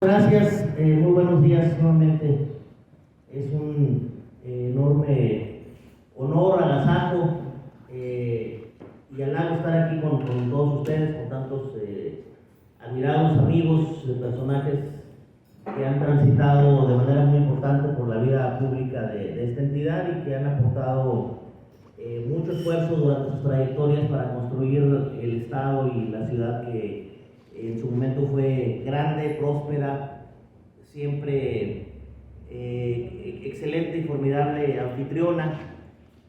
Gracias, muy buenos días nuevamente. Es un enorme honor, agasajo y halago estar aquí con todos ustedes, con tantos admirados amigos, personajes que han transitado de manera muy importante por la vida pública de esta entidad y que han aportado mucho esfuerzo durante sus trayectorias para construir el Estado y la ciudad que en su momento fue grande, próspera, siempre excelente y formidable anfitriona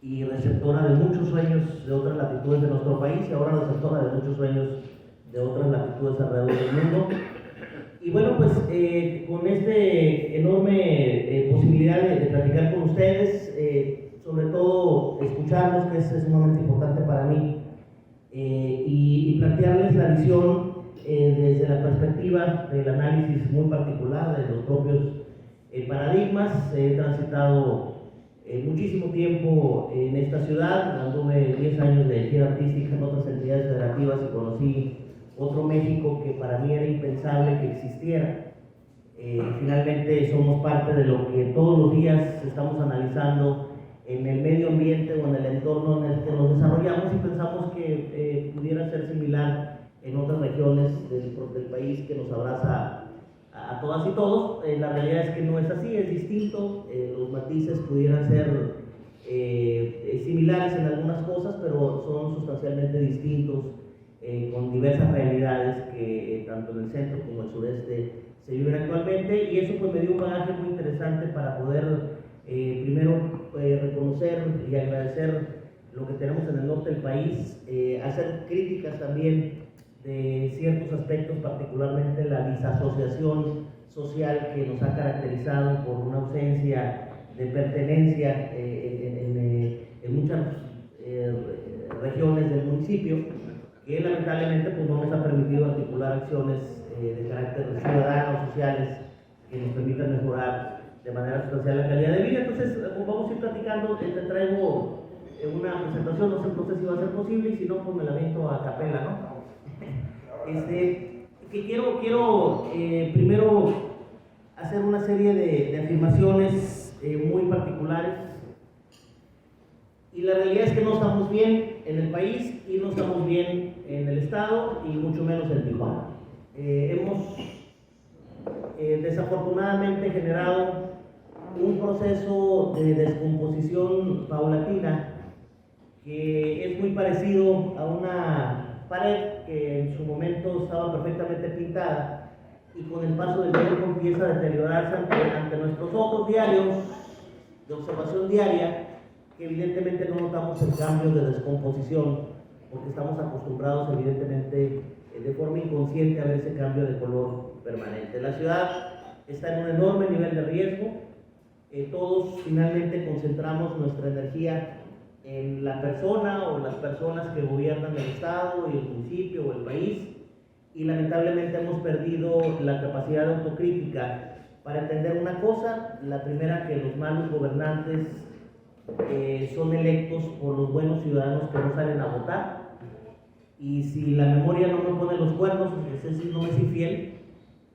y receptora de muchos sueños de otras latitudes de nuestro país y ahora receptora de muchos sueños de otras latitudes alrededor del mundo. Y bueno, pues con este enorme posibilidad de platicar con ustedes, sobre todo escucharlos, que es sumamente importante para mí, y plantearles la visión desde la perspectiva del análisis muy particular de los propios paradigmas. He transitado muchísimo tiempo en esta ciudad, dándome 10 años de gira artística en otras entidades federativas y conocí otro México que para mí era impensable que existiera. Finalmente somos parte de lo que todos los días estamos analizando en el medio ambiente o en el entorno en el que nos desarrollamos y pensamos que pudiera ser similar en otras regiones del país que nos abraza a todas y todos. La realidad es que no es así, es distinto. Los matices pudieran ser similares en algunas cosas, pero son sustancialmente distintos, con diversas realidades que tanto en el centro como en el sureste se viven actualmente, y eso pues me dio un bagaje muy interesante para poder primero reconocer y agradecer lo que tenemos en el norte del país, hacer críticas también de ciertos aspectos, particularmente la disasociación social que nos ha caracterizado por una ausencia de pertenencia en muchas regiones del municipio, que lamentablemente pues, no nos ha permitido articular acciones de carácter ciudadano, sociales, que nos permitan mejorar de manera sustancial la calidad de vida. Entonces, vamos a ir platicando. Te traigo una presentación, no sé si va a ser posible, y si no, pues me la aviento a capela, ¿no? Que quiero primero hacer una serie de afirmaciones muy particulares. Y la realidad es que no estamos bien en el país y no estamos bien en el Estado y mucho menos en Tijuana. Hemos desafortunadamente generado un proceso de descomposición paulatina que es muy parecido a una pared que en su momento estaba perfectamente pintada y con el paso del tiempo empieza a deteriorarse ante nuestros ojos diarios de observación diaria, que evidentemente no notamos el cambio de descomposición porque estamos acostumbrados evidentemente de forma inconsciente a ver ese cambio de color permanente. La ciudad está en un enorme nivel de riesgo. Todos finalmente concentramos nuestra energía en la persona o las personas que gobiernan el Estado y el municipio o el país, y lamentablemente hemos perdido la capacidad de autocrítica para entender una cosa: la primera, que los malos gobernantes son electos por los buenos ciudadanos que no salen a votar, y si la memoria no me pone los cuernos, es decir, no es infiel,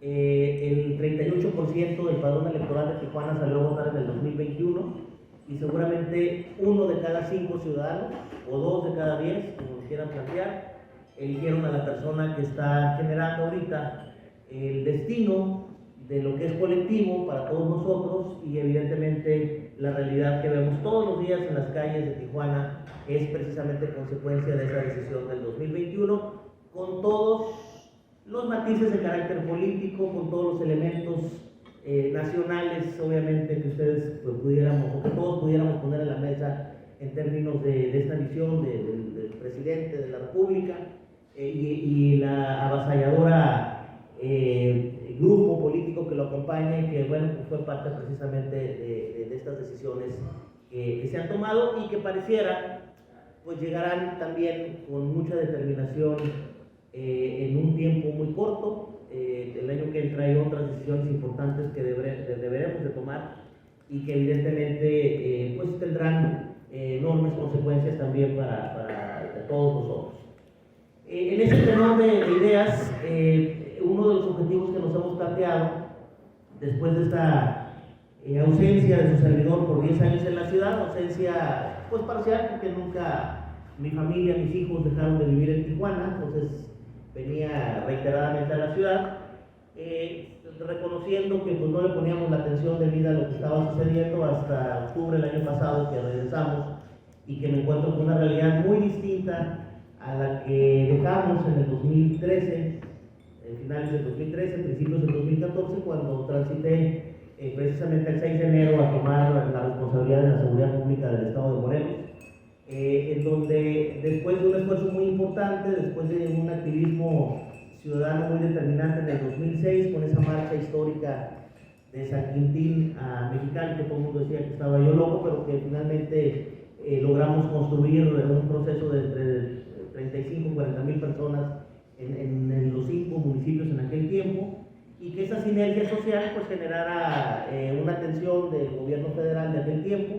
el 38% del padrón electoral de Tijuana salió a votar en el 2021, y seguramente 1 de cada 5 ciudadanos, o 2 de cada 10, como lo quieran plantear, eligieron a la persona que está generando ahorita el destino de lo que es colectivo para todos nosotros. Y evidentemente la realidad que vemos todos los días en las calles de Tijuana es precisamente consecuencia de esa decisión del 2021, con todos los matices de carácter político, con todos los elementos nacionales, obviamente, que ustedes pues, pudiéramos, o que todos pudiéramos poner en la mesa en términos de esta visión del presidente de la República, y la avasalladora grupo político que lo acompaña, y que bueno, pues fue parte precisamente de estas decisiones que se han tomado y que pareciera pues llegarán también con mucha determinación en un tiempo muy corto. El año que entra hay otras decisiones importantes que deberemos de tomar y que evidentemente pues tendrán enormes consecuencias también para todos nosotros. En ese tenor de ideas, uno de los objetivos que nos hemos planteado, después de esta ausencia de su servidor por 10 años en la ciudad, ausencia pues parcial, porque nunca mi familia, mis hijos dejaron de vivir en Tijuana, entonces venía reiteradamente a la ciudad, reconociendo que pues, no le poníamos la atención debida a lo que estaba sucediendo hasta octubre del año pasado, que regresamos y que me encuentro con una realidad muy distinta a la que dejamos en el 2013, finales del 2013, principios del 2014, cuando transité precisamente el 6 de enero a tomar la responsabilidad de la seguridad pública del estado de Morelos, en donde después de un esfuerzo muy importante, después de un activismo ciudadano muy determinante en el 2006, con esa marcha histórica de San Quintín a Mexicali, que todo el mundo decía que estaba yo loco, pero que finalmente logramos construir un proceso de entre 35 y 40 mil personas en los 5 municipios en aquel tiempo, y que esa sinergia social pues generara una atención del gobierno federal de aquel tiempo,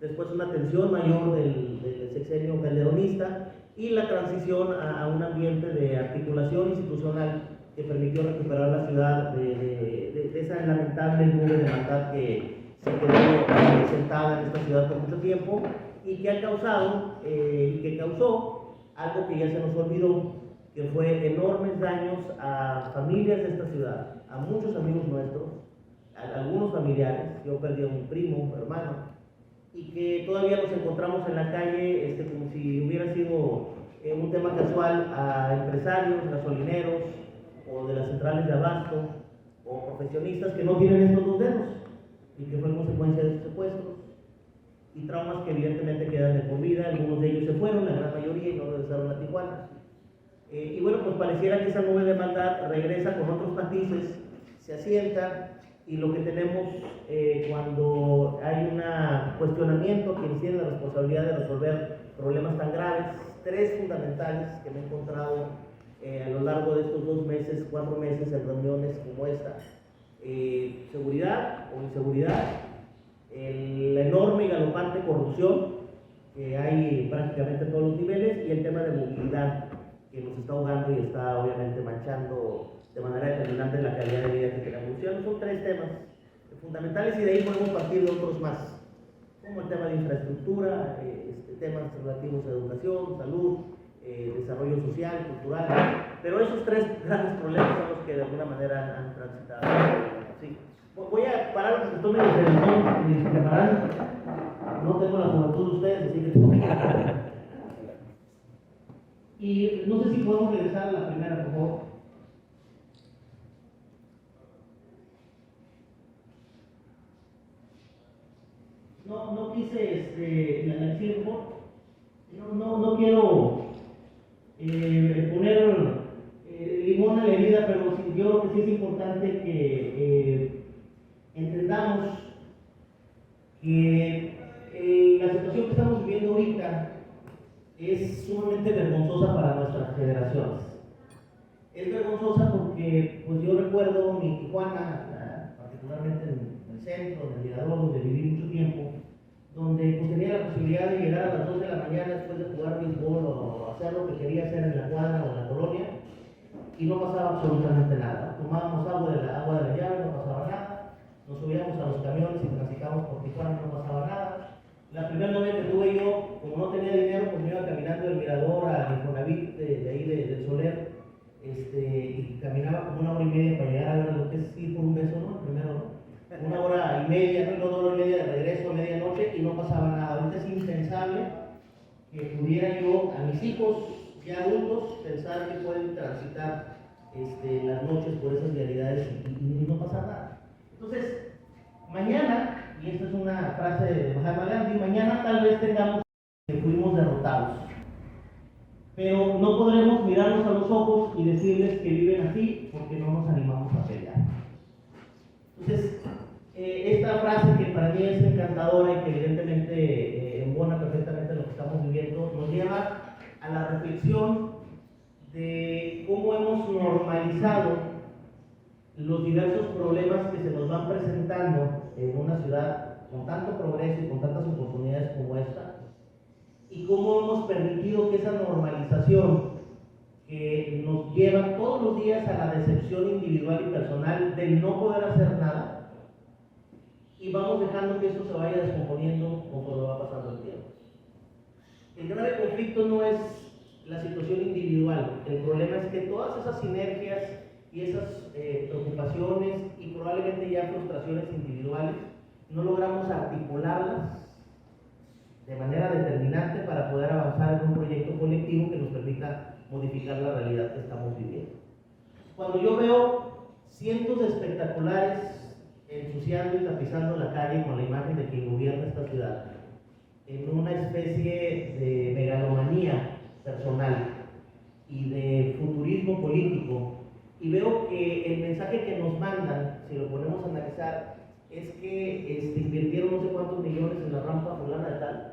después una atención mayor del sexenio calderonista y la transición a un ambiente de articulación institucional que permitió recuperar la ciudad de esa lamentable nube de maldad que se quedó sentada en esta ciudad por mucho tiempo y que ha causado y que causó algo que ya se nos olvidó, que fue enormes daños a familias de esta ciudad, a muchos amigos nuestros, a algunos familiares. Yo perdí a un primo, hermano, y que todavía nos encontramos en la calle como si hubiera sido un tema casual a empresarios, gasolineros o de las centrales de abasto o profesionistas que no tienen estos dos dedos y que fue consecuencia de estos secuestros y traumas que evidentemente quedan de por vida. Algunos de ellos se fueron, la gran mayoría, y no regresaron a Tijuana. Y bueno, pues pareciera que esa nube de maldad regresa con otros matices, se asienta, y lo que tenemos cuando hay un cuestionamiento que tiene la responsabilidad de resolver problemas tan graves, tres fundamentales que me he encontrado a lo largo de estos 2 meses, 4 meses en reuniones como esta: seguridad o inseguridad, la enorme y galopante corrupción que hay prácticamente a todos los niveles, y el tema de movilidad que nos está ahogando y está obviamente manchando de manera determinante la calidad de vida que tenemos. Son 3 temas fundamentales, y de ahí podemos partir de otros más, como el tema de infraestructura, temas relativos a educación, salud, desarrollo social, cultural, pero esos 3 grandes problemas son los que de alguna manera han transitado. Sí. Voy a parar porque estoy medio serentón y preparando. No tengo la juventud de ustedes, así que tengo que parar. Y no sé si podemos regresar a la primera, por favor. No quise la tiempo, no quiero poner limón a la herida, pero sí, yo creo que sí es importante que entendamos que la situación que estamos viviendo ahorita es sumamente vergonzosa para nuestras generaciones. Es vergonzosa porque pues yo recuerdo mi Tijuana, particularmente en el centro, en el Mirador, donde viví mucho tiempo, donde pues tenía la posibilidad de llegar a las 2 de la mañana después de jugar béisbol o hacer lo que quería hacer en la cuadra o en la colonia, y no pasaba absolutamente nada. Tomábamos agua de la llave, no pasaba nada. Nos subíamos a los camiones y transitábamos por Tijuana, no pasaba nada. La primera novia que tuve yo, como no tenía dinero, pues me iba caminando del Mirador al Infonavit de ahí del Soler, y caminaba como 1 hora y media para llegar a ver lo que es ir por un beso, ¿no? Primero, ¿no? 1 hora y media, no, 2 horas y media de regreso a medianoche, y no pasaba nada. Ahorita es impensable que pudiera yo, a mis hijos ya adultos, pensar que pueden transitar las noches por esas realidades y no pasa nada. Entonces, mañana, y esta es una frase de Mahatma Gandhi, mañana tal vez tengamos que fuimos derrotados, pero no podremos mirarnos a los ojos y decirles que viven así porque no nos animamos a pelear. Entonces, esta frase, que para mí es encantadora y que evidentemente embona perfectamente lo que estamos viviendo, nos lleva a la reflexión de cómo hemos normalizado los diversos problemas que se nos van presentando en una ciudad con tanto progreso y con tantas oportunidades como esta, y cómo hemos permitido que esa normalización que nos lleva todos los días a la decepción individual y personal del no poder hacer nada, y vamos dejando que esto se vaya descomponiendo conforme va pasando el tiempo. El grave conflicto no es la situación individual, el problema es que todas esas sinergias y esas preocupaciones y probablemente ya frustraciones individuales no logramos articularlas de manera determinante para poder avanzar en un proyecto colectivo que nos permita modificar la realidad que estamos viviendo. Cuando yo veo cientos de espectaculares ensuciando y tapizando la calle con la imagen de quien gobierna esta ciudad, en una especie de megalomanía personal y de futurismo político, y veo que el mensaje que nos mandan, si lo ponemos a analizar, es que invirtieron no sé cuántos millones en la rampa fulana de tal,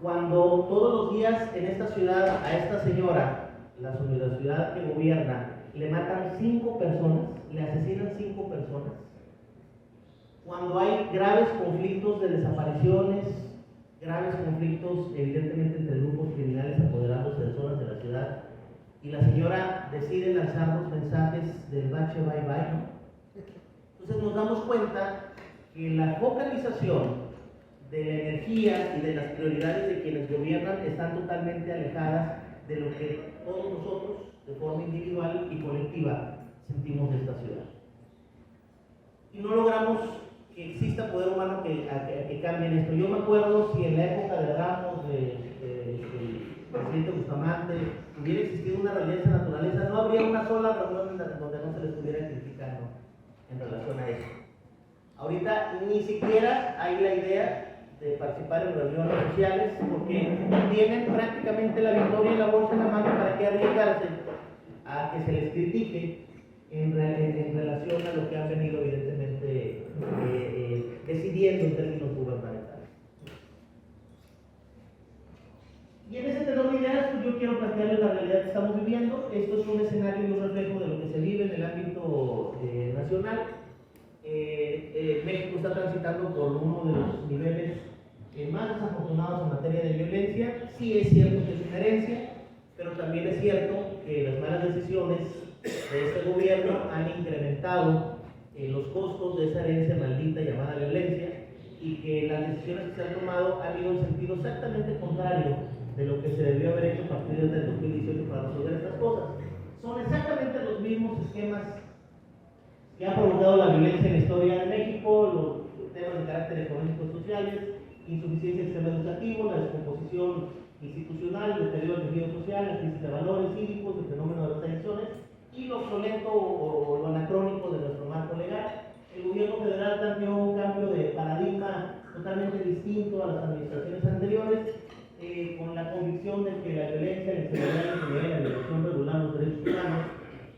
cuando todos los días en esta ciudad a esta señora, la ciudad que gobierna, le matan 5 personas, le asesinan 5 personas, cuando hay graves conflictos de desapariciones, graves conflictos evidentemente entre grupos criminales apoderándose de zonas de la ciudad, y la señora decide lanzar los mensajes del bache bye bye, ¿no? Entonces nos damos cuenta que la focalización de la energía y de las prioridades de quienes gobiernan están totalmente alejadas de lo que todos nosotros, de forma individual y colectiva, sentimos de esta ciudad. Y no logramos que exista poder humano que cambie esto. Yo me acuerdo si en la época de Ramos, del presidente Bustamante, hubiera existido una realidad de esa naturaleza, no habría una sola reunión donde no se les estuviera criticando en relación a eso. Ahorita ni siquiera hay la idea de participar en reuniones sociales porque tienen prácticamente la victoria y la bolsa en la mano para que arriesgarse a que se les critique en relación a lo que han venido evidentemente decidiendo en términos gubernamentales. Y en ese tenor de ideas, pues yo quiero plantearles la realidad que estamos viviendo. Esto es un escenario y un reflejo de lo que se vive en el ámbito nacional. México está transitando por uno de los niveles más desafortunados en materia de violencia. Sí es cierto que es una herencia, pero también es cierto que las malas decisiones de este gobierno han incrementado los costos de esa herencia maldita llamada violencia, y que las decisiones que se han tomado han ido en sentido exactamente contrario de lo que se debió haber hecho a partir del 2018 para resolver estas cosas. Son exactamente los mismos esquemas que han provocado la violencia en la historia de México, los temas de carácter económico y sociales, insuficiencia del sistema educativo, la descomposición institucional, el deterioro del tejido social, la crisis de valores cívicos, el fenómeno de las adicciones y lo obsoleto o lo anacrónico de nuestro marco legal. El gobierno federal planteó un cambio de paradigma totalmente distinto a las administraciones anteriores, con la convicción de que la violencia, la inseguridad y la violación regular de los derechos humanos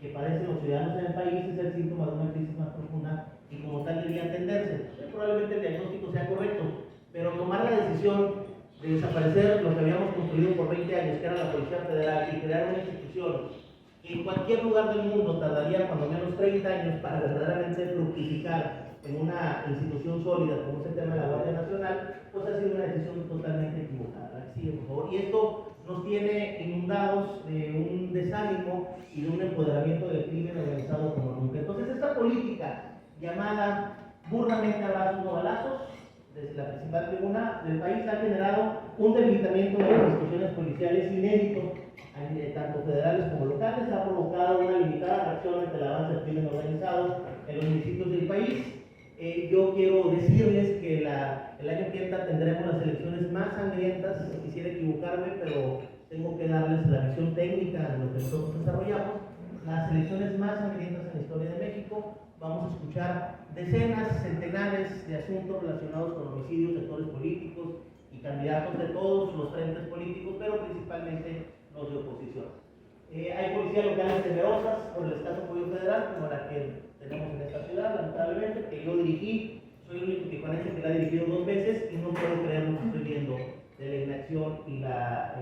que padecen los ciudadanos en el país es el síntoma de una crisis más profunda y como tal debía atenderse. Probablemente el diagnóstico sea correcto, pero tomar la decisión de desaparecer lo que habíamos construido por 20 años, que era la Policía Federal, y crear una institución que en cualquier lugar del mundo tardaría cuando menos 30 años para verdaderamente fructificar en una institución sólida como es el tema de la Guardia Nacional, pues ha sido una decisión totalmente equivocada. Sí, por favor. Y esto nos tiene inundados de un desánimo y de un empoderamiento del crimen organizado como nunca. Entonces esta política llamada burdamente abrazos no balazos, desde la principal tribuna del país, ha generado un debilitamiento de las instituciones policiales inédito, tanto federales como locales, ha provocado una limitada reacción ante el avance del crimen organizado en los municipios del país. Yo quiero decirles que el año que entra tendremos las elecciones más sangrientas. Quisiera equivocarme, pero tengo que darles la visión técnica de lo que nosotros desarrollamos. Las elecciones más sangrientas en la historia de México. Vamos a escuchar decenas, centenares de asuntos relacionados con homicidios, sectores políticos y candidatos de todos los frentes políticos, pero principalmente los de oposición. Hay policías locales temerosas por el escaso apoyo federal, como la que tenemos en esta ciudad, lamentablemente, que yo dirigí. Soy el único tijuanense que la ha dirigido 2 veces y no puedo creer lo que estoy viendo de la inacción y la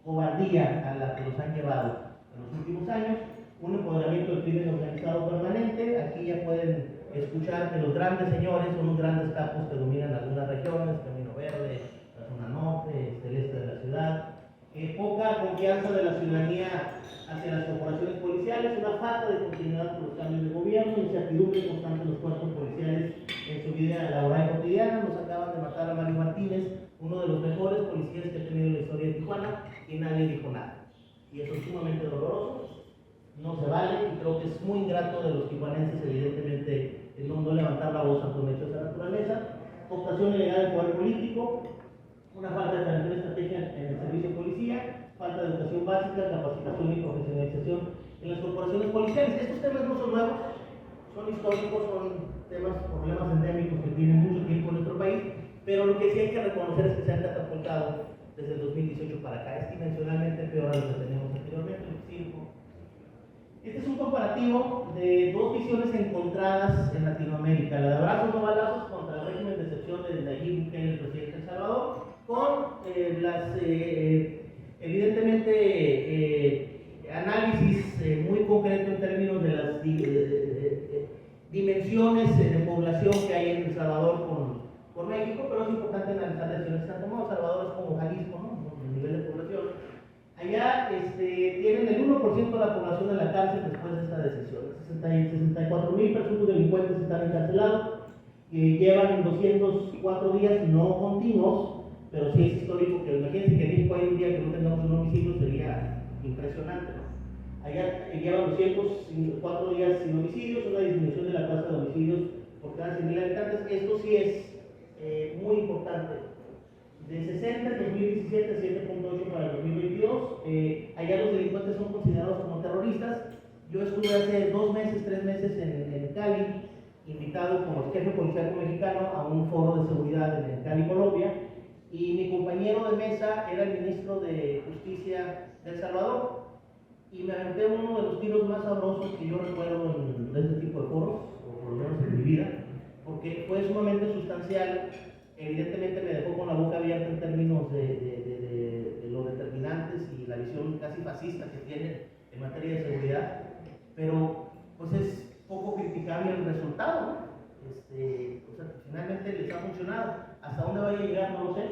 cobardía a la que nos han llevado en los últimos años. Un empoderamiento del crimen organizado permanente. Aquí ya pueden escuchar que los grandes señores son los grandes capos que dominan algunas regiones, Camino Verde, la zona norte, este, el este de la ciudad, poca confianza de la ciudadanía hacia las corporaciones policiales, una falta de continuidad por los cambios de gobierno, incertidumbre constante en los cuerpos policiales en su vida laboral y cotidiana. Nos acaban de matar a Mario Martínez, uno de los mejores policías que ha tenido la historia de Tijuana, y nadie dijo nada. Y eso es sumamente doloroso, no se vale, y creo que es muy ingrato de los tijuanenses, evidentemente, no levantar la voz ante un hecho de esa naturaleza. Cooptación ilegal del poder político, una falta de planeación estratégica en el servicio de policía, falta de educación básica, capacitación y profesionalización en las corporaciones policiales. Estos temas no son nuevos, son históricos, son problemas endémicos que tienen mucho tiempo en nuestro país, pero lo que sí hay que reconocer es que se han catapultado desde el 2018 para acá. Es dimensionalmente peor a lo que teníamos anteriormente. Este es un comparativo de dos visiones encontradas en Latinoamérica: la de abrazos no balazos contra el régimen de excepción de Nayib Bukele, el presidente de El Salvador, con evidentemente análisis muy concreto en términos de las dimensiones de población que hay en El Salvador con México, pero es importante analizar las decisiones que se han tomado. El Salvador es como Jalisco, ¿no? El nivel de población. Allá tienen el 1% de la población en la cárcel después de esta decisión. 64,000 presuntos delincuentes están encarcelados, llevan 204 días no continuos, pero sí es histórico que, imagínense que en México hay un día que no tengamos un homicidio, sería impresionante, ¿no? Allá llevan 204 días sin homicidios, una disminución de la tasa de homicidios por cada 100,000 habitantes. Esto sí es muy importante. De 60 en 2017 a 7.8 para el 2022. Allá los delincuentes son considerados como terroristas. Yo estuve hace 2 meses, 3 meses en Cali, invitado como jefe policial mexicano a un foro de seguridad en Cali, Colombia, y mi compañero de mesa era el ministro de Justicia de El Salvador, y me aventé uno de los tiros más sabrosos que yo recuerdo en este tipo de foros, o por lo menos en mi vida, porque fue sumamente sustancial. Evidentemente me dejó con la boca abierta en términos de lo determinantes y la visión casi fascista que tiene en materia de seguridad, pero pues es poco criticable el resultado, ¿no? O sea, finalmente les ha funcionado. Hasta dónde vaya a llegar no lo sé.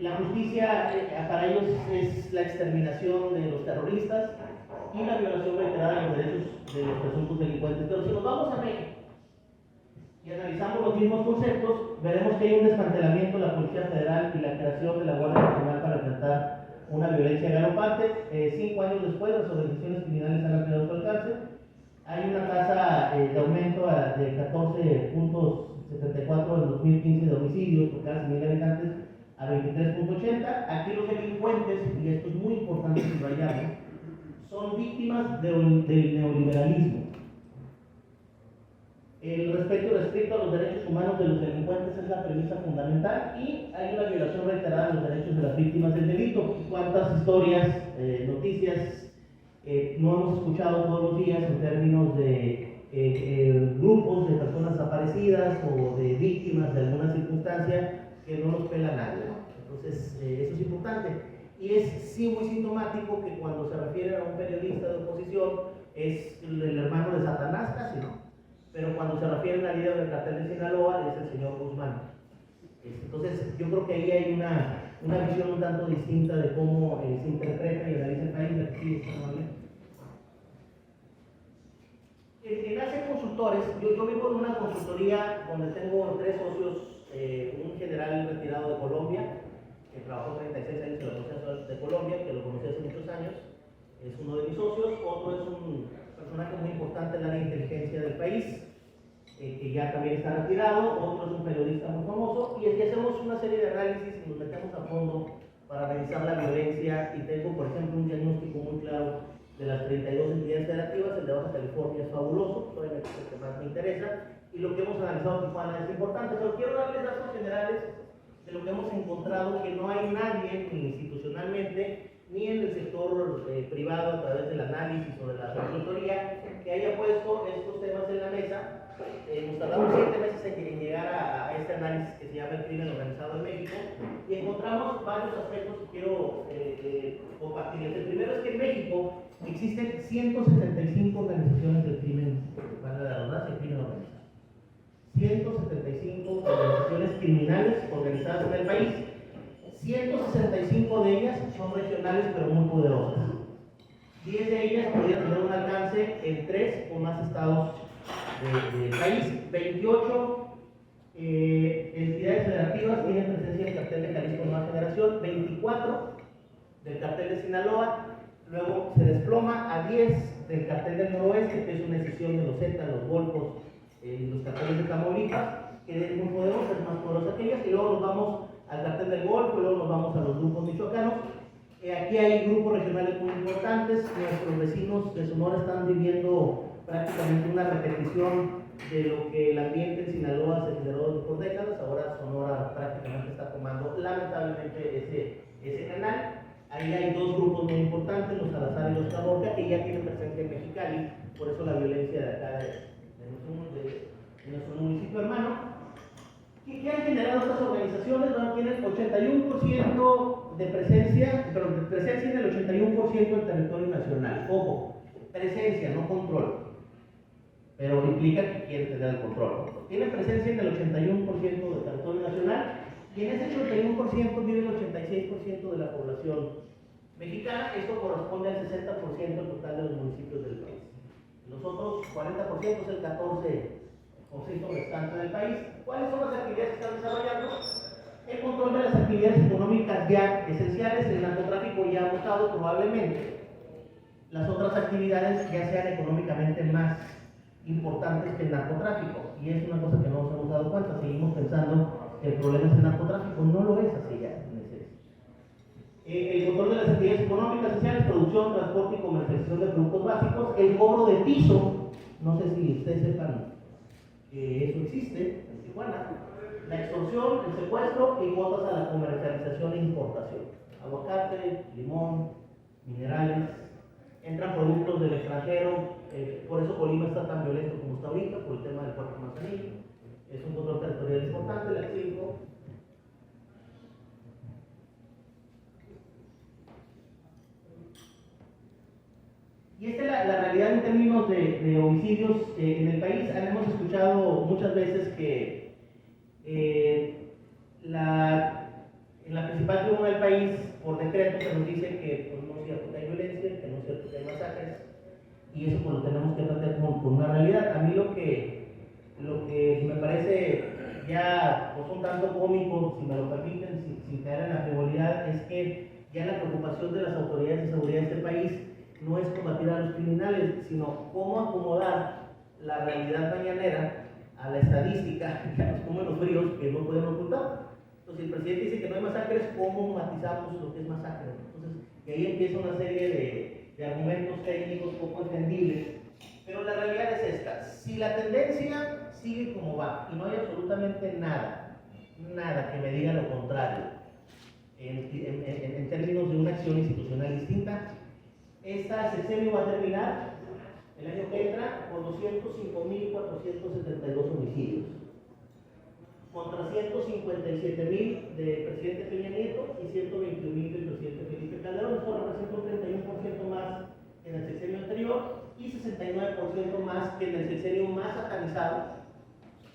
La justicia para ellos es la exterminación de los terroristas y la violación reiterada de los derechos de los presuntos delincuentes. Pero si nos vamos a México y analizamos los mismos conceptos, veremos que hay un desmantelamiento de la Policía Federal y la creación de la Guardia Nacional para enfrentar una violencia galopante. 5 años después, las organizaciones criminales han ampliado su alcance. Hay una tasa de aumento de 14.74 en 2015 de homicidios por cada 100,000 habitantes a 23.80. Aquí los delincuentes, y esto es muy importante subrayarlo, son víctimas del neoliberalismo. El respeto restricto a los derechos humanos de los delincuentes es la premisa fundamental, y hay una violación reiterada de los derechos de las víctimas del delito. ¿Cuántas historias, noticias no hemos escuchado todos los días en términos de grupos de personas desaparecidas o de víctimas de alguna circunstancia que no nos pela nadie, ¿no? Entonces, eso es importante. Y es sí muy sintomático que cuando se refiere a un periodista de oposición es el hermano de Satanás casi, ¿no? Pero cuando se refieren al líder del cartel de Sinaloa es el señor Guzmán. Entonces, yo creo que ahí hay una visión un tanto distinta de cómo se interpreta y analiza el país. En ACE Consultores, yo vivo en una consultoría donde tengo 3 socios, un general retirado de Colombia, que trabajó 36 años en la Policía de Colombia, que lo conocí hace muchos años, es uno de mis socios. Otro es un personaje muy importante en la área de inteligencia del país, que ya también está retirado. Otro es un periodista muy famoso, y aquí hacemos una serie de análisis y nos metemos a fondo para analizar la violencia. Y tengo, por ejemplo, un diagnóstico muy claro de las 32 entidades federativas. El de Baja California es fabuloso, obviamente es el que más me interesa, y lo que hemos analizado en Tijuana es importante, pero quiero darles datos generales de lo que hemos encontrado, que no hay nadie, ni institucionalmente, ni en el sector privado, a través del análisis o de la consultoría, que haya puesto estos temas en la mesa. Nos tardamos 7 meses en llegar a este análisis que se llama el crimen organizado en México, y encontramos varios aspectos que quiero compartirles. El primero es que en México existen 175 organizaciones del crimen, para la redundancia, el crimen organizado. 175 organizaciones criminales organizadas en el país. 165 de ellas son regionales pero muy poderosas. 10 de ellas podrían tener un alcance en 3 o más estados del país. 28 entidades federativas tienen presencia en el cartel de Jalisco Nueva Generación, 24 del cartel de Sinaloa, luego se desploma a 10 del cartel del Noroeste, que es una escisión de los Zetas, los Golfos y los carteles de Tamaulipas, que es muy poderosa, es más poderosa que ellas, y luego nos vamos al cartel del Golfo, y luego nos vamos a los grupos michoacanos. Aquí hay grupos regionales muy importantes. Nuestros vecinos de Sonora están viviendo prácticamente una repetición de lo que el ambiente en Sinaloa se generó por décadas. Ahora Sonora prácticamente está tomando lamentablemente ese canal. Ahí hay dos grupos muy importantes, los Salazar y los Caborca, que ya tienen presencia en Mexicali, por eso la violencia de acá de nuestro municipio hermano. ¿Qué han generado estas organizaciones? Bueno, tienen 81% de presencia, pero de presencia en el 81% del territorio nacional. Ojo, presencia, no control. Pero implica que quieren tener el control. Tienen presencia en el 81% del territorio nacional, y en ese 81% vive el 86% de la población mexicana. Esto corresponde al 60% total de los municipios del país. Los otros 40% es el 14% restante del país. ¿Cuáles son las actividades que están desarrollando? El control de las actividades económicas ya esenciales. El narcotráfico ya ha votado, probablemente las otras actividades ya sean económicamente más importantes que el narcotráfico, y es una cosa que no nos hemos dado cuenta. Seguimos pensando que el problema es el narcotráfico, no lo es así ya. El control de las actividades económicas esenciales, producción, transporte y comercialización de productos básicos, el cobro de piso, no sé si ustedes sepan que eso existe en Tijuana, la extorsión, el secuestro y cuotas a la comercialización e importación. Aguacate, limón, minerales, entran productos del extranjero, por eso Colima está tan violento como está ahorita, por el tema del puerto Manzanillo. Es un control territorial importante. La 5. Y esta es la realidad en términos de homicidios en el país. Hemos escuchado muchas veces que en la principal tribuna del país, por decreto, se nos dice que pues, no es cierto que hay violencia, que no es cierto que hay masacres, y eso pues, lo tenemos que tratar con una realidad. A mí lo que me parece ya pues, un tanto cómico, si me lo permiten, sin caer en la frivolidad, es que ya la preocupación de las autoridades de seguridad de este país no es combatir a los criminales, sino cómo acomodar la realidad mañanera a la estadística y a los números fríos que no pueden ocultar. Entonces, el presidente dice que no hay masacres, ¿cómo matizamos lo que es masacre? Entonces, y ahí empieza una serie de argumentos técnicos poco entendibles, pero la realidad es esta: si la tendencia sigue como va y no hay absolutamente nada que me diga lo contrario en términos de una acción institucional distinta, esta sexenio va a terminar el año que entra con 205.472 homicidios, contra 157.000 del presidente Peña Nieto y 121.000 del presidente Felipe Calderón. Esto representa un 31% más que en el sexenio anterior y 69% más que en el sexenio más satanizado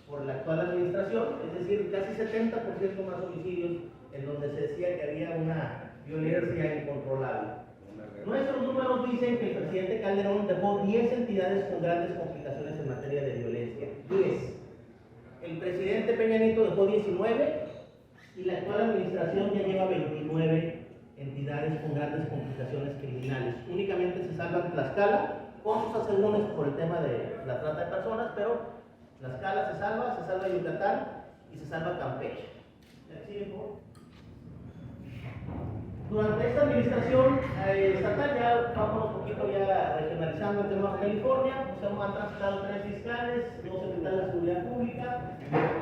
por la actual administración, es decir, casi 70% más homicidios, en donde se decía que había una violencia incontrolable. Nuestros números dicen que el presidente Calderón dejó 10 entidades con grandes complicaciones en materia de violencia. 10. El presidente Peña Nieto dejó 19 y la actual administración ya lleva 29 entidades con grandes complicaciones criminales. Únicamente se salvan Tlaxcala con sus asegúnes por el tema de la trata de personas, pero Tlaxcala se salva Yucatán y se salva Campeche. Durante esta administración estatal, ya vamos un poquito ya regionalizando el tema de California, pues han transitado 3 fiscales, 2 secretarios de seguridad pública,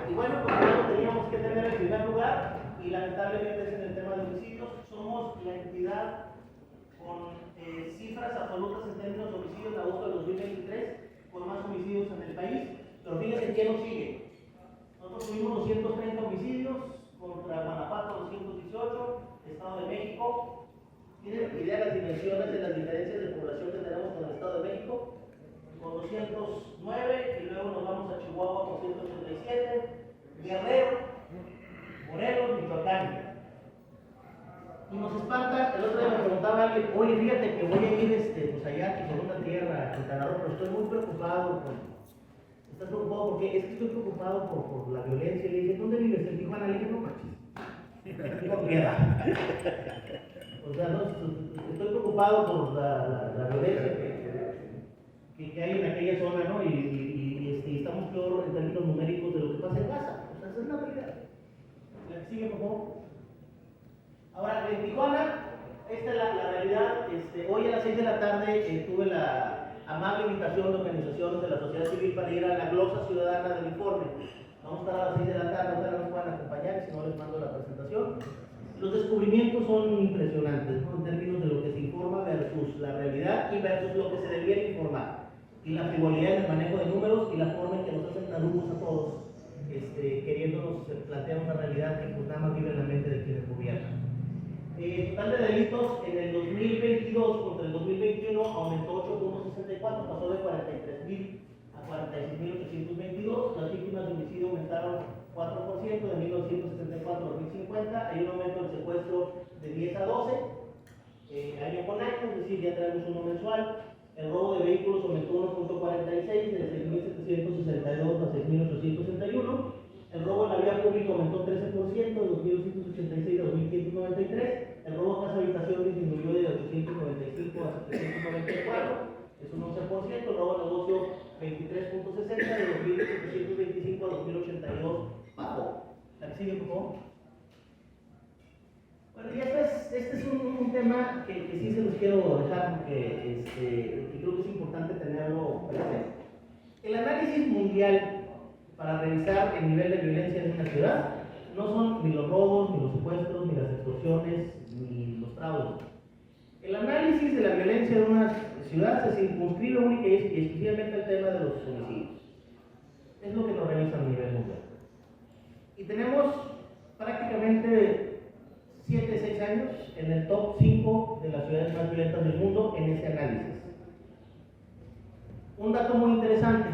y bueno, pues lo teníamos que tener en primer lugar, y lamentablemente es en el tema de homicidios. Somos la entidad con cifras absolutas en términos de homicidios en agosto del 2023, con más homicidios en el país, pero fíjense quién nos sigue. Nosotros tuvimos 230 homicidios, contra Guanajuato 218, Estado de México. ¿Tienen idea de las dimensiones de las diferencias de población que tenemos con el Estado de México? Con 209, y luego nos vamos a Chihuahua con 187, Guerrero, Morelos, Michoacán. el otro día me preguntaba alguien, oye, fíjate que voy a ir pues allá a tu segunda tierra, a Quintana Roo, pero estoy muy preocupado. ¿Estás preocupado? Porque es que estoy preocupado por la violencia. Y le dije, ¿dónde vives? En Tijuana. Le dije, no manches. No piedad. O sea, no, estoy preocupado por la violencia que hay en aquella zona, ¿no? Y estamos peor en términos numéricos de lo que pasa en Gaza. O sea, esa es la realidad. La que sigue, por favor. Ahora, en Tijuana, esta es la realidad. Hoy a las 6 de la tarde tuve la amable invitación de organizaciones de la sociedad civil para ir a la glosa ciudadana del informe. Vamos a estar a las 6 de la tarde, ojalá nos puedan acompañar, si no les mando la presentación. Los descubrimientos son impresionantes, ¿no? En términos de lo que se informa versus la realidad y versus lo que se debiera informar. Y la frivolidad en el manejo de números y la forma en que nos hacen tarugos a todos, queriéndonos plantear una realidad que pues nada más vive en la mente de quienes gobiernan. El total de delitos en el 2022 contra el 2021 aumentó 8.64, pasó de 43.000 a 46.822. Las víctimas de homicidio aumentaron 4% de 1974 a 2050. Hay un aumento del secuestro de 10 a 12 año con año, es decir, ya tenemos uno mensual. El robo de vehículos aumentó 1.46 de 6.762 a 6.861. El robo en la vía pública aumentó 13%, de 2.286 a 2.593. El robo a casa habitación disminuyó de 895 a 794, es un 11%. El robo a negocio 23.60, de 2.725 a 2.082, bajó. ¿La que sigue, por favor? Bueno, y este es un tema que sí se los quiero dejar porque creo que es importante tenerlo presente. El análisis mundial para revisar el nivel de violencia en una ciudad no son ni los robos, ni los secuestros, ni las extorsiones, ni los fraudes. El análisis de la violencia de una ciudad se circunscribe única y exclusivamente al tema de los homicidios. Es lo que nos revisa a nivel mundial. Y tenemos prácticamente 6 años en el top 5 de las ciudades más violentas del mundo en ese análisis. Un dato muy interesante.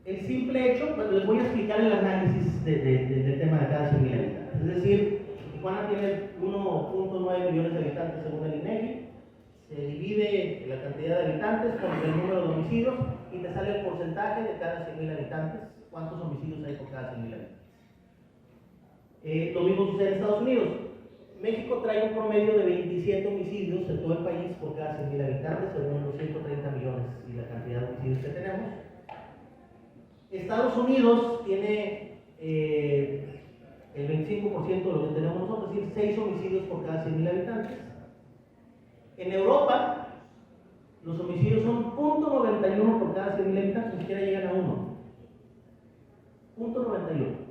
El simple hecho, pues les voy a explicar el análisis del tema de cada 100.000 habitantes. Es decir, Tijuana tiene 1.9 millones de habitantes según el INEGI. Se divide la cantidad de habitantes por el número de homicidios y te sale el porcentaje de cada 100.000 habitantes, cuántos homicidios hay por cada 100.000 habitantes. Lo mismo sucede en Estados Unidos. México trae un promedio de 27 homicidios en todo el país por cada 100.000 habitantes, según los 130 millones y la cantidad de homicidios que tenemos. Estados Unidos tiene el 25% de lo que tenemos nosotros, es decir, 6 homicidios por cada 100.000 habitantes. En Europa, los homicidios son 0.91 por cada 100.000 habitantes, ni siquiera llegan a 1. 0.91.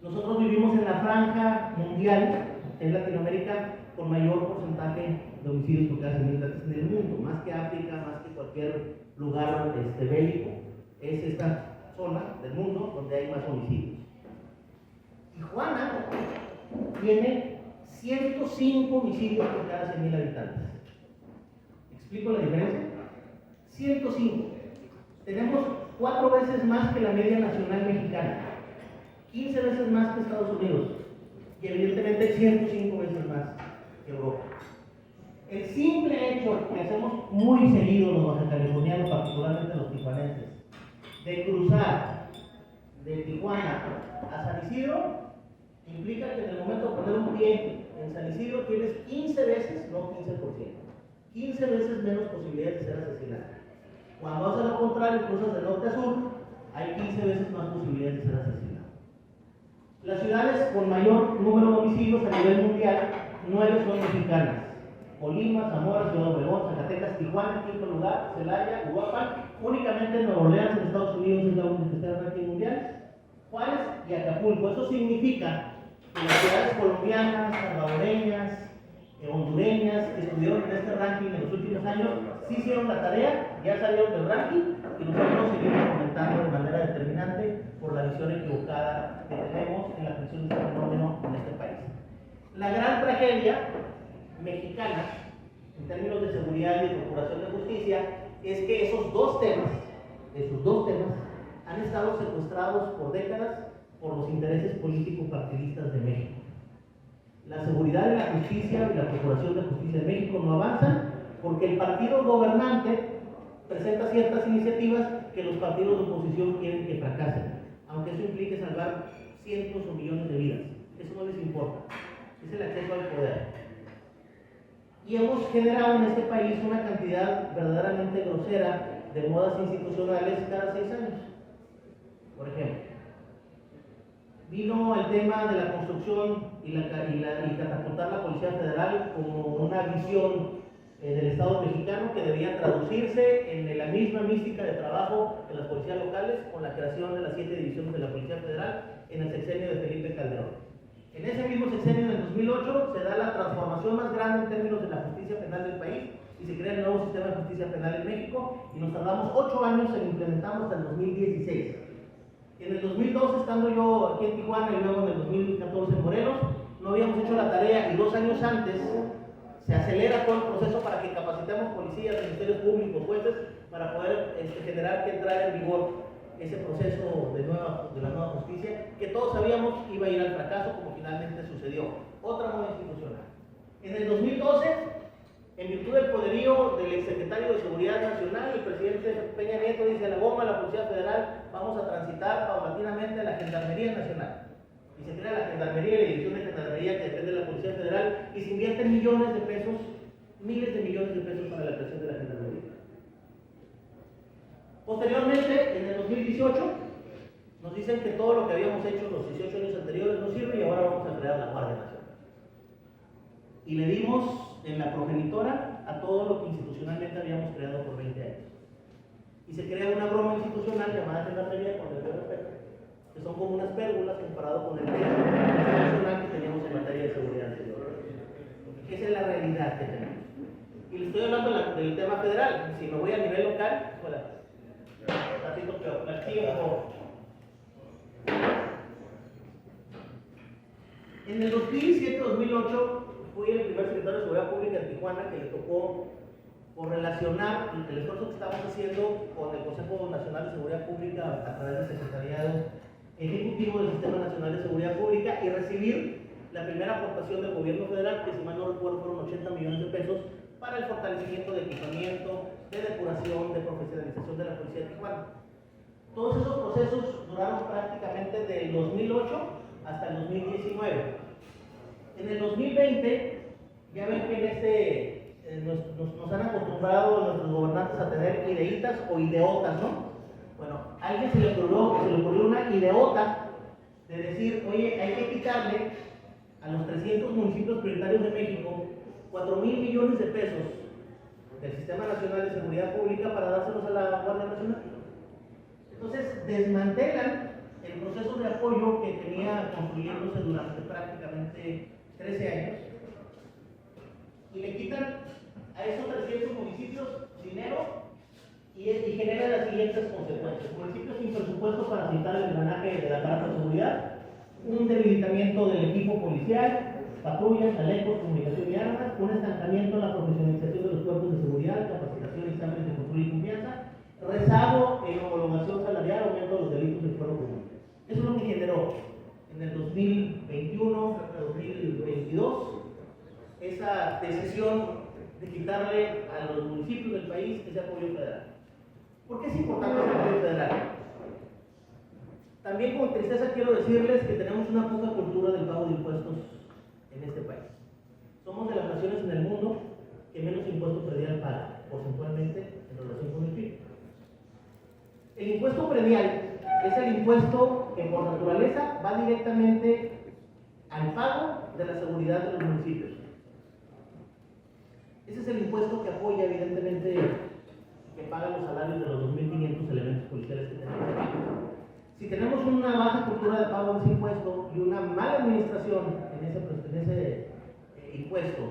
Nosotros vivimos en la franja mundial, en Latinoamérica, con mayor porcentaje de homicidios por cada 100.000 habitantes en el mundo, más que África, más que cualquier lugar bélico. Es esta zona del mundo donde hay más homicidios. Tijuana tiene 105 homicidios por cada 100.000 habitantes. ¿Explico la diferencia? 105. Tenemos 4 veces más que la media nacional mexicana, 15 veces más que Estados Unidos y evidentemente 105 veces más que Europa. El simple hecho que hacemos muy seguido los bajacalifornianos, particularmente los tijuanenses, de cruzar de Tijuana a San Isidro, implica que en el momento de poner un pie en San Isidro tienes 15 veces, no 15%, 15 veces menos posibilidades de ser asesinado. Cuando haces lo contrario, cruzas de norte a sur, hay 15 veces más posibilidades de ser asesinado. Las ciudades con mayor número de homicidios a nivel mundial, 9 son mexicanas: Colima, Zamora, Ciudad Obregón, Zacatecas, Tijuana en quinto lugar, Celaya, Uruapan. Únicamente Nueva Orleans en Estados Unidos es la única que está en el ranking mundial, Juárez y Acapulco. Eso significa que las ciudades colombianas, salvadoreñas, hondureñas que estuvieron en este ranking en los últimos años sí hicieron la tarea, ya salieron del ranking y nosotros seguimos comentando de manera determinante por la visión equivocada que tenemos en la atención de este fenómeno en este país. La gran tragedia mexicana en términos de seguridad y de procuración de justicia es que esos dos temas han estado secuestrados por décadas por los intereses políticos partidistas de México. la seguridad y la justicia y la procuración de justicia en México no avanzan porque el partido gobernante presenta ciertas iniciativas que los partidos de oposición quieren que fracasen, aunque eso implique salvar cientos o millones de vidas. Eso no les importa, es el acceso al poder. Y hemos generado en este país una cantidad verdaderamente grosera de modas institucionales cada 6 años. Por ejemplo, vino el tema de la construcción y catapultar la Policía Federal como una visión del Estado mexicano que debía traducirse en la misma mística de trabajo de las policías locales con la creación de las 7 divisiones de la Policía Federal en el sexenio de Felipe Calderón. En ese mismo sexenio del 2008 se da la transformación más grande en términos de la justicia penal del país y se crea el nuevo sistema de justicia penal en México y nos tardamos 8 años en implementarlo hasta el 2016. En el 2012, estando yo aquí en Tijuana y luego en el 2014 en Morelos, no habíamos hecho la tarea y 2 años antes se acelera todo el proceso para que capacitemos policías, ministerios públicos, jueces, para poder generar que entrara en vigor ese proceso de la nueva justicia, que todos sabíamos iba a ir al fracaso, como finalmente sucedió. Otra moda institucional. En el 2012, en virtud del poderío del exsecretario de Seguridad Nacional, el presidente Peña Nieto dice: a la bomba, la Policía Federal, vamos a transitar paulatinamente a la Gendarmería Nacional. Y se crea la Gendarmería y la División de Gendarmería que depende de la Policía Federal y se invierten millones de pesos, miles de millones de pesos para la creación de la Gendarmería. Posteriormente, en el 2018, nos dicen que todo lo que habíamos hecho los 18 años anteriores no sirve y ahora vamos a crear la Guardia Nacional. Y le dimos en la progenitora a todo lo que institucionalmente habíamos creado por 20 años. Y se crea una broma institucional llamada Gendarmería, con el respeto, que son como unas pérgolas comparado con el derecho institucional que teníamos en materia de seguridad anterior. Esa es la realidad que tenemos. Y le estoy hablando del tema federal. Si me voy a nivel local, bueno, ratito peor, la tiempo. En el 2007-2008 fui el primer secretario de Seguridad Pública en Tijuana que le tocó por relacionar el esfuerzo que estamos haciendo con el Consejo Nacional de Seguridad Pública a través del Secretariado Ejecutivo del Sistema Nacional de Seguridad Pública y recibir la primera aportación del gobierno federal, que si mal no recuerdo fueron 80 millones de pesos, para el fortalecimiento de equipamiento, de depuración, de profesionalización de la Policía de Tijuana. Todos esos procesos duraron prácticamente del 2008 hasta el 2019. En el 2020, ya ven que nos han acostumbrado nuestros gobernantes a tener ideitas o ideotas, ¿no? Bueno, a alguien se le ocurrió una ideota de decir: oye, hay que quitarle a los 300 municipios prioritarios de México 4,000 millones de pesos del Sistema Nacional de Seguridad Pública para dárselos a la Guardia Nacional. Entonces desmantelan el proceso de apoyo que tenía construyéndose durante prácticamente 13 años y le quitan a esos 300 municipios dinero y genera las siguientes consecuencias: municipios sin presupuesto para quitar el drenaje de la carta de seguridad, un debilitamiento del equipo policial, patrullas, chalecos, comunicación y armas, un estancamiento en la profesionalización de los cuerpos de seguridad, capacitación y exámenes de control y confianza, rezago en homologación salarial, aumento de los delitos del fuero común. Eso es lo que generó en el 2021-2022 esa decisión de quitarle a los municipios del país ese apoyo federal. ¿Por qué es importante el apoyo federal? También con tristeza quiero decirles que tenemos una poca cultura del pago de impuestos en este país. Somos de las naciones en el mundo que menos impuestos predial paga, porcentualmente, en relación con el PIB. El impuesto predial es el impuesto que por naturaleza va directamente al pago de la seguridad de los municipios. Ese es el impuesto que apoya evidentemente que pagan los salarios de los 2.500 elementos policiales que tenemos. Si tenemos una baja cultura de pago de ese impuesto y una mala administración en ese impuesto,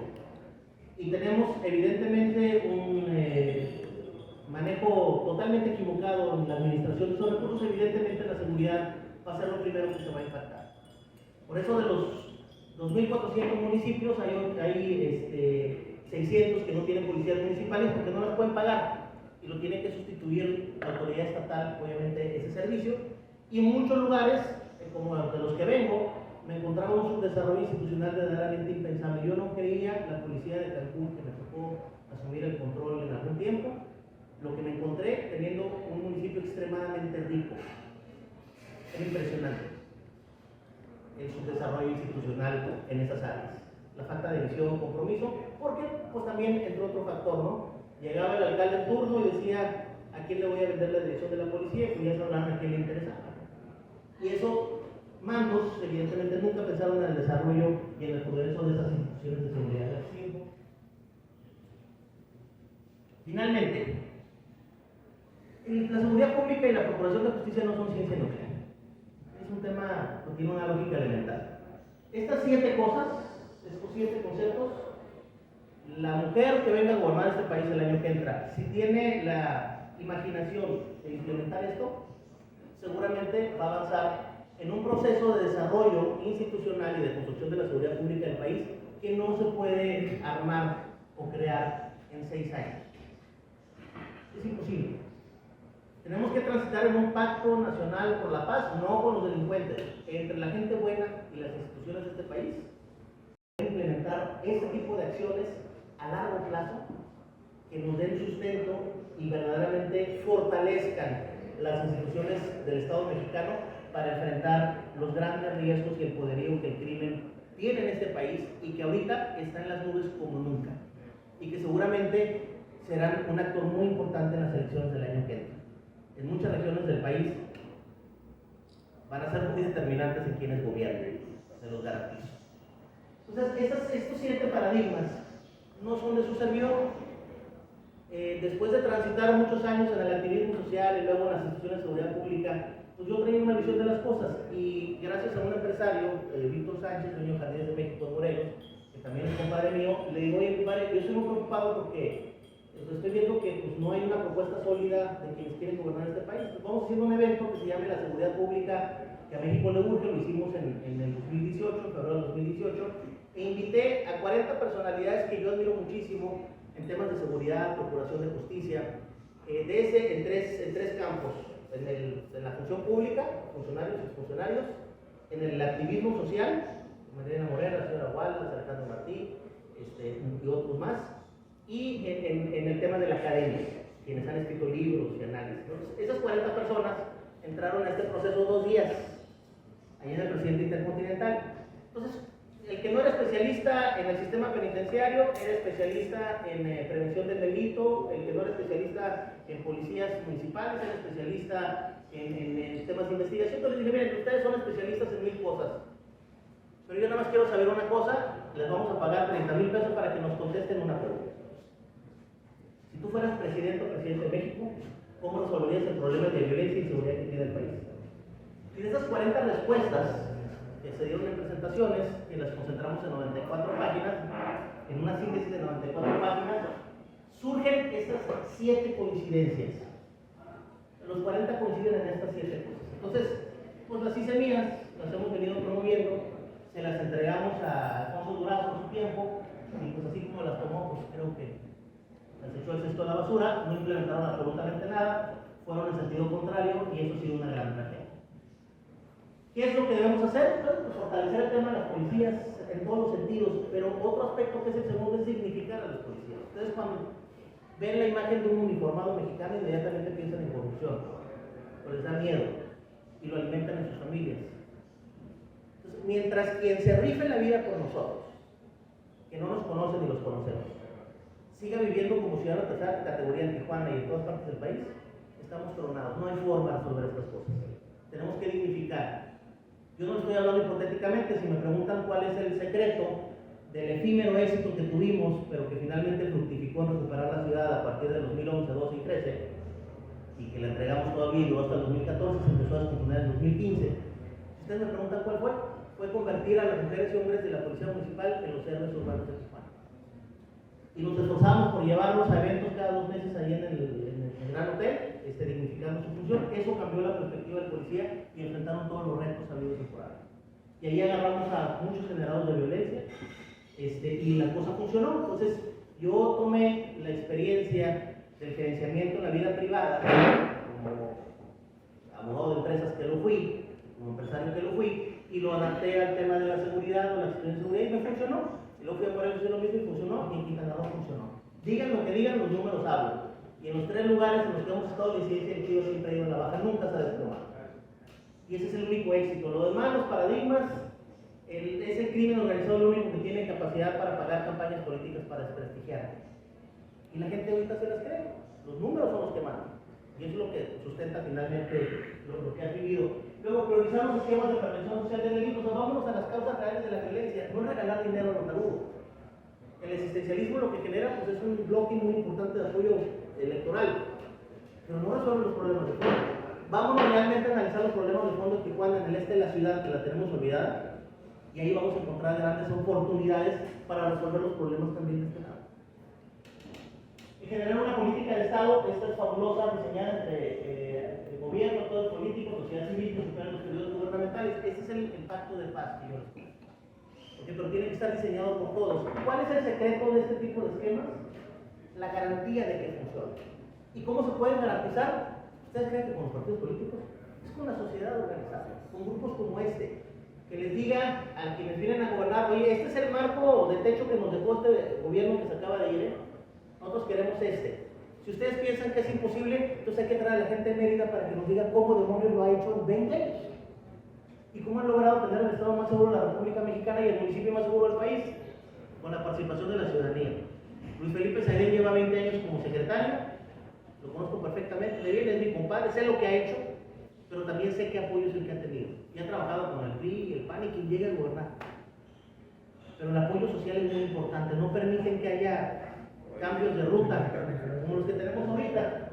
y tenemos evidentemente un manejo totalmente equivocado en la administración de esos recursos, evidentemente la seguridad va a ser lo primero que se va a impactar. Por eso de los 2.400 municipios hay 600 que no tienen policías municipales porque no las pueden pagar y lo tiene que sustituir la autoridad estatal, obviamente, ese servicio. Y en muchos lugares, como de los que vengo, me encontraba un subdesarrollo institucional verdaderamente impensable. Yo no creía la policía de Cancún, que me tocó asumir el control en algún tiempo, lo que me encontré teniendo un municipio extremadamente rico. Era impresionante el subdesarrollo institucional en esas áreas. La falta de visión, compromiso, porque pues también entró otro factor, ¿no? Llegaba el alcalde en turno y decía, ¿a quién le voy a vender la dirección de la policía? Pues ya sabrán a quién le interesaba. Y eso, mandos, evidentemente nunca pensaron en el desarrollo y en el progreso de esas instituciones de seguridad. Finalmente, la seguridad pública y la procuración de justicia no son ciencia nuclear. Es un tema que tiene una lógica elemental. Estas 7 cosas, estos 7 conceptos, la mujer que venga a gobernar este país el año que entra, si tiene la imaginación de implementar esto, seguramente va a avanzar en un proceso de desarrollo institucional y de construcción de la seguridad pública del país que no se puede armar o crear en 6 años. Es imposible. Tenemos que transitar en un pacto nacional por la paz, no con los delincuentes, entre la gente buena y las instituciones de este país. Implementar este tipo de acciones a largo plazo que nos den sustento y verdaderamente fortalezcan las instituciones del Estado mexicano para enfrentar los grandes riesgos y el poderío que el crimen tiene en este país y que ahorita está en las nubes como nunca y que seguramente serán un actor muy importante en las elecciones del año que entra. En muchas regiones del país van a ser muy determinantes en quienes gobiernen, se los garantizo. Entonces, estos 7 paradigmas no son de su servidor. Después de transitar muchos años en el activismo social y luego en las instituciones de seguridad pública, pues yo traía una visión de las cosas y gracias a un empresario, Víctor Sánchez, dueño de Jardines de México en Morelos, que también es compadre mío, le digo, oye, compadre, yo estoy muy preocupado porque estoy viendo que pues, no hay una propuesta sólida de quienes quieren gobernar este país. Pues vamos haciendo un evento que se llame la seguridad pública, que a México le urge, lo hicimos en el 2018, en febrero del 2018, e invité a 40 personalidades que yo admiro muchísimo en temas de seguridad, procuración de justicia, en tres campos, en la función pública, funcionarios y exfuncionarios, en el activismo social, Mariana Morera, la señora Wallace, Alejandro Martí, y otros más, y en el tema de la academia, quienes han escrito libros y análisis. Entonces, esas 40 personas entraron a este proceso 2 días, ahí en el presidente intercontinental. Entonces, el que no era especialista en el sistema penitenciario era especialista en prevención del delito, el que no era especialista en policías municipales era especialista en temas de investigación. Entonces les dije, miren, ustedes son especialistas en 1000 cosas, pero yo nada más quiero saber una cosa, les vamos a pagar 30,000 pesos para que nos contesten una pregunta. Si tú fueras presidente o presidente de México, ¿cómo resolverías el problema de violencia y inseguridad que tiene el país? Y de esas 40 respuestas que se dieron en presentaciones, que las concentramos en 94 páginas, en una síntesis de 94 páginas, surgen estas 7 coincidencias. Los 40 coinciden en estas 7 cosas. Entonces, pues las hice mías, las hemos venido promoviendo, se las entregamos a Alfonso Durazo en su tiempo, y pues así como las tomó, pues creo que las echó el cesto a la basura, no implementaron absolutamente nada, fueron en sentido contrario, y eso ha sido una gran tragedia. ¿Qué es lo que debemos hacer? Pues fortalecer el tema de las policías en todos los sentidos, pero otro aspecto que es el segundo es dignificar a los policías. Ustedes cuando ven la imagen de un uniformado mexicano inmediatamente piensan en corrupción, o les da miedo y lo alimentan en sus familias. Entonces, mientras quien se rife la vida por nosotros, que no nos conocen ni los conocemos, siga viviendo como ciudadano de tercera categoría en Tijuana y en todas partes del país, estamos tronados. No hay forma de resolver estas cosas. Tenemos que dignificar. Yo no estoy hablando hipotéticamente. Si me preguntan cuál es el secreto del efímero éxito que tuvimos, pero que finalmente fructificó en recuperar la ciudad a partir de 2011, 12 y 13, y que la entregamos todavía y luego hasta el 2014, se empezó a descomponer en 2015. Si ustedes me preguntan cuál fue convertir a las mujeres y hombres de la Policía Municipal en los héroes urbanos de Tijuana. Y nos esforzamos por llevarlos a eventos cada 2 meses ahí en el Gran Hotel, dignificando su función. Eso cambió la perspectiva del policía y enfrentaron todos los retos habidos y por haber. Y ahí agarramos a muchos generados de violencia, y la cosa funcionó. Entonces, yo tomé la experiencia del gerenciamiento en la vida privada, como abogado de empresas que lo fui, como empresario que lo fui, y lo adapté al tema de digan, los números hablan. Y en los 3 lugares en los que hemos estado, la incidencia delictiva siempre ha ido a la baja, nunca se ha desplomado. Y ese es el único éxito. Lo demás, los paradigmas, es el crimen organizado lo único que tiene capacidad para pagar campañas políticas para desprestigiar. Y la gente ahorita se las cree. Los números son los que mandan. Y eso es lo que sustenta finalmente lo que ha vivido. Luego, priorizar los esquemas de prevención social de delitos. O sea, vámonos a las causas reales de la violencia. No regalar dinero a los tarudos. El existencialismo lo que genera pues, es un bloque muy importante de apoyo electoral. Pero no resuelve los problemas de fondo. Vámonos realmente a analizar los problemas de fondo de Tijuana, en el este de la ciudad, que la tenemos olvidada. Y ahí vamos a encontrar grandes oportunidades para resolver los problemas también de este lado. Y generar una política de Estado, esta es fabulosa, diseñada entre el gobierno, todos los políticos, sociedad civil, que superan los periodos gubernamentales. Ese es el pacto de paz que yo les pido. Pero tiene que estar diseñado por todos. ¿Cuál es el secreto de este tipo de esquemas? La garantía de que funcione. ¿Y cómo se pueden garantizar? ¿Ustedes creen que con los partidos políticos? Es con la sociedad organizada, con grupos como este, que les diga a quienes vienen a gobernar, oye, este es el marco de techo que nos dejó este gobierno que se acaba de ir, nosotros queremos este. Si ustedes piensan que es imposible, entonces hay que traer a la gente de Mérida para que nos diga cómo demonios lo ha hecho en 20 años. ¿Y cómo han logrado tener el estado más seguro de la República Mexicana y el municipio más seguro del país? Con la participación de la ciudadanía. Luis Felipe Saidén lleva 20 años como secretario, lo conozco perfectamente, de bien, es mi compadre, sé lo que ha hecho, pero también sé qué apoyo es el que ha tenido. Y ha trabajado con el PRI y el PAN y quien llegue a gobernar. Pero el apoyo social es muy importante, no permiten que haya cambios de ruta, como los que tenemos ahorita,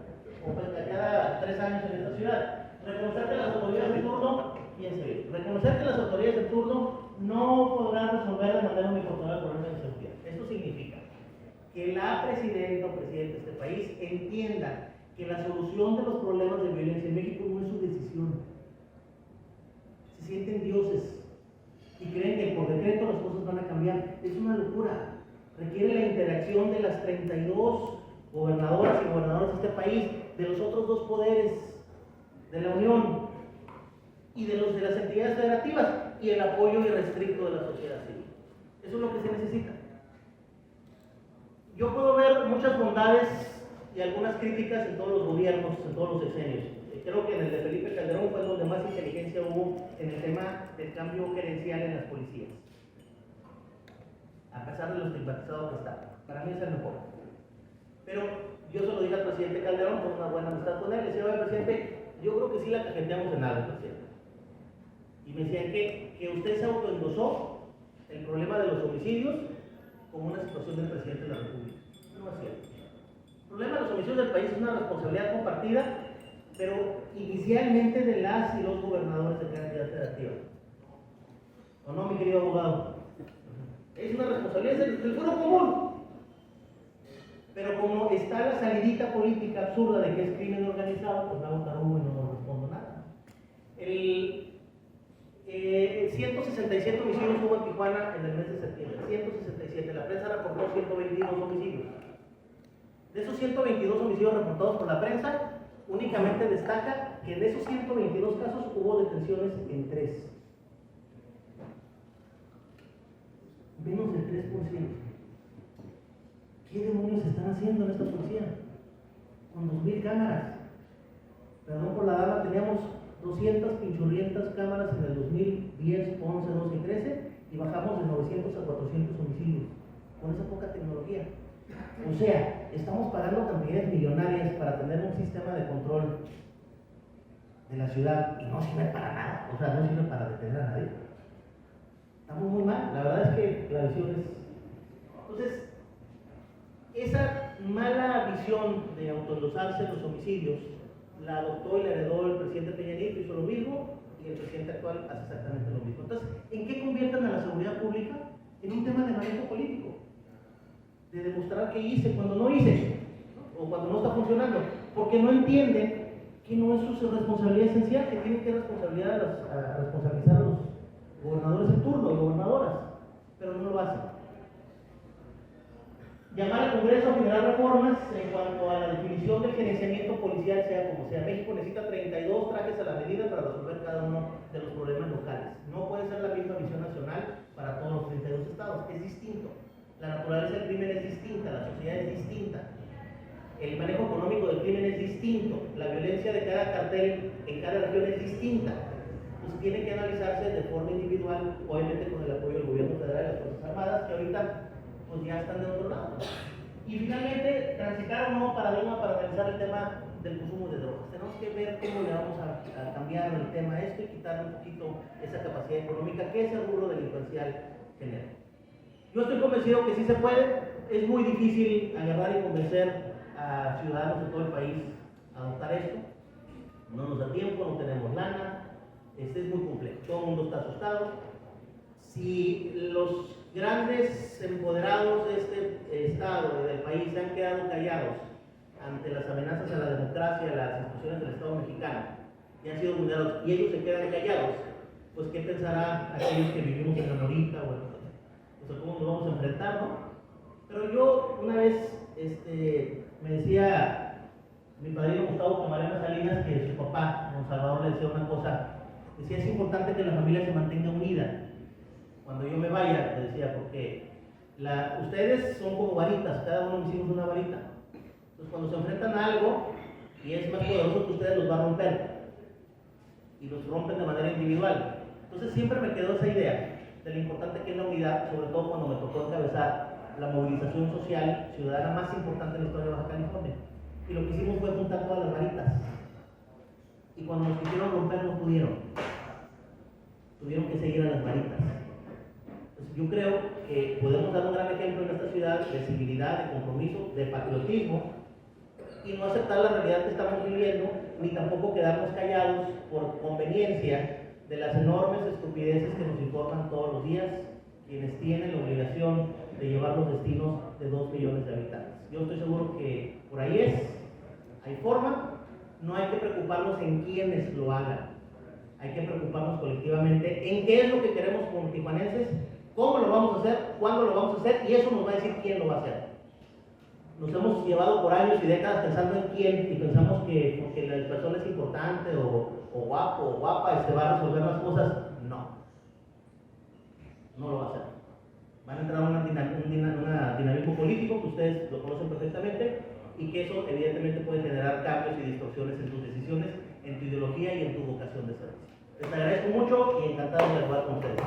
o cada 3 años en esta ciudad. Reconocer que las autoridades de turno, fíjense, reconocer que las autoridades de turno no podrán resolver de manera uniforme problemas de seguridad. Esto significa que la presidenta o presidente de este país entienda que la solución de los problemas de violencia en México no es su decisión. Se sienten dioses y creen que por decreto las cosas van a cambiar. Es una locura. Requiere la interacción de las 32 gobernadoras y gobernadores de este país, de los otros 2 poderes de la Unión y de las entidades federativas y el apoyo irrestricto de la sociedad civil. Eso es lo que se necesita. Yo puedo ver muchas bondades y algunas críticas en todos los gobiernos, en todos los sexenios. Creo que en el de Felipe Calderón fue donde más inteligencia hubo en el tema del cambio gerencial en las policías. A pesar de lo estigmatizado que está. Para mí es el mejor. Pero yo se lo dije al presidente Calderón, con una buena amistad con él, le decía, oye, presidente, yo creo que sí la cajeteamos en algo, presidente. Y me decían que usted se autoendosó el problema de los homicidios como una situación del presidente de la República. No es cierto. El problema de los homicidios del país es una responsabilidad compartida, pero inicialmente de las y los gobernadores de cada entidad federativa. ¿O no, mi querido abogado? Es una responsabilidad del fuero común. Pero como está la salidita política absurda de que es crimen organizado, pues hago tarugo y no respondo nada. 167 homicidios hubo en Tijuana en el mes de septiembre. 167. La prensa reportó 122 homicidios. De esos 122 homicidios reportados por la prensa, únicamente destaca que en esos 122 casos hubo detenciones en 3. Menos del 3%. ¿Qué demonios están haciendo en esta policía? Con 2000 cámaras. Perdón por la dama, teníamos 200 pinchurrientas cámaras en el 2010, 11, 12 y 13 y bajamos de 900 a 400 homicidios. Con esa poca tecnología. O sea, estamos pagando cantidades millonarias para tener un sistema de control de la ciudad y no sirve para nada. O sea, no sirve para detener a nadie. Estamos muy mal. La verdad es que la visión es... Entonces, esa mala visión de autoendosarse los homicidios la adoptó y la heredó el presidente Peña Nieto, hizo lo mismo, y el presidente actual hace exactamente lo mismo. Entonces, ¿en qué convierten a la seguridad pública? En un tema de manejo político, de demostrar qué hice cuando no hice, ¿no? O cuando no está funcionando, porque no entienden que no es su responsabilidad esencial, que tienen que responsabilizar a los gobernadores en turno y gobernadoras, pero no lo hacen. Llamar al Congreso a generar reformas en cuanto a la definición del gerenciamiento policial, sea como sea. México necesita 32 trajes a la medida para resolver cada uno de los problemas locales. No puede ser la misma visión nacional para todos los 32 estados, es distinto. La naturaleza del crimen es distinta, la sociedad es distinta. el manejo económico del crimen es distinto, la violencia de cada cartel en cada región es distinta. Entonces tiene que analizarse de forma individual, obviamente con el apoyo del gobierno federal y las Fuerzas Armadas, que ahorita pues ya están de otro lado. Y finalmente, transitar un nuevo paradigma para analizar el tema del consumo de drogas. Tenemos que ver cómo le vamos a cambiar el tema a esto y quitar un poquito esa capacidad económica que ese rubro delincuencial genera. Yo estoy convencido que sí se puede. Es muy difícil agarrar y convencer a ciudadanos de todo el país a adoptar esto. No nos da tiempo, no tenemos lana. Es muy complejo. Todo el mundo está asustado. Si los grandes empoderados de este estado y del país se han quedado callados ante las amenazas a la democracia, a las instituciones del Estado mexicano, y han sido vulnerados, y ellos se quedan callados, pues ¿qué pensará aquellos que vivimos en la Norita? Bueno, o sea, ¿cómo nos vamos a enfrentar, no? Pero yo una vez me decía mi padrino Gustavo Camarena Salinas que su papá, don Salvador, le decía una cosa, decía: es importante que la familia se mantenga unida. Cuando yo me vaya, le decía, porque ustedes son como varitas, cada uno hicimos una varita. Entonces cuando se enfrentan a algo y es más poderoso que ustedes, los va a romper. Y los rompen de manera individual. Entonces siempre me quedó esa idea de lo importante que es la unidad, sobre todo cuando me tocó encabezar la movilización social ciudadana más importante en la historia de Baja California. Y lo que hicimos fue juntar todas las varitas. Y cuando nos quisieron romper, no pudieron. Tuvieron que seguir a las varitas. Entonces, yo creo que podemos dar un gran ejemplo en esta ciudad de civilidad, de compromiso, de patriotismo, y no aceptar la realidad que estamos viviendo, ni tampoco quedarnos callados por conveniencia de las enormes estupideces que nos informan todos los días quienes tienen la obligación de llevar los destinos de 2 millones de habitantes. Yo estoy seguro que por ahí hay forma. No hay que preocuparnos en quiénes lo hagan, hay que preocuparnos colectivamente en qué es lo que queremos como tijuanenses, cómo lo vamos a hacer, cuándo lo vamos a hacer, y eso nos va a decir quién lo va a hacer. Nos hemos llevado por años y décadas pensando en quién, y pensamos que porque la persona es importante o guapo o guapa va a resolver las cosas. No lo va a hacer. Van a entrar a un dinamismo político que ustedes lo conocen perfectamente, y que eso evidentemente puede generar cambios y distorsiones en tus decisiones, en tu ideología y en tu vocación de servicio. Les agradezco mucho y encantado de hablar con ustedes.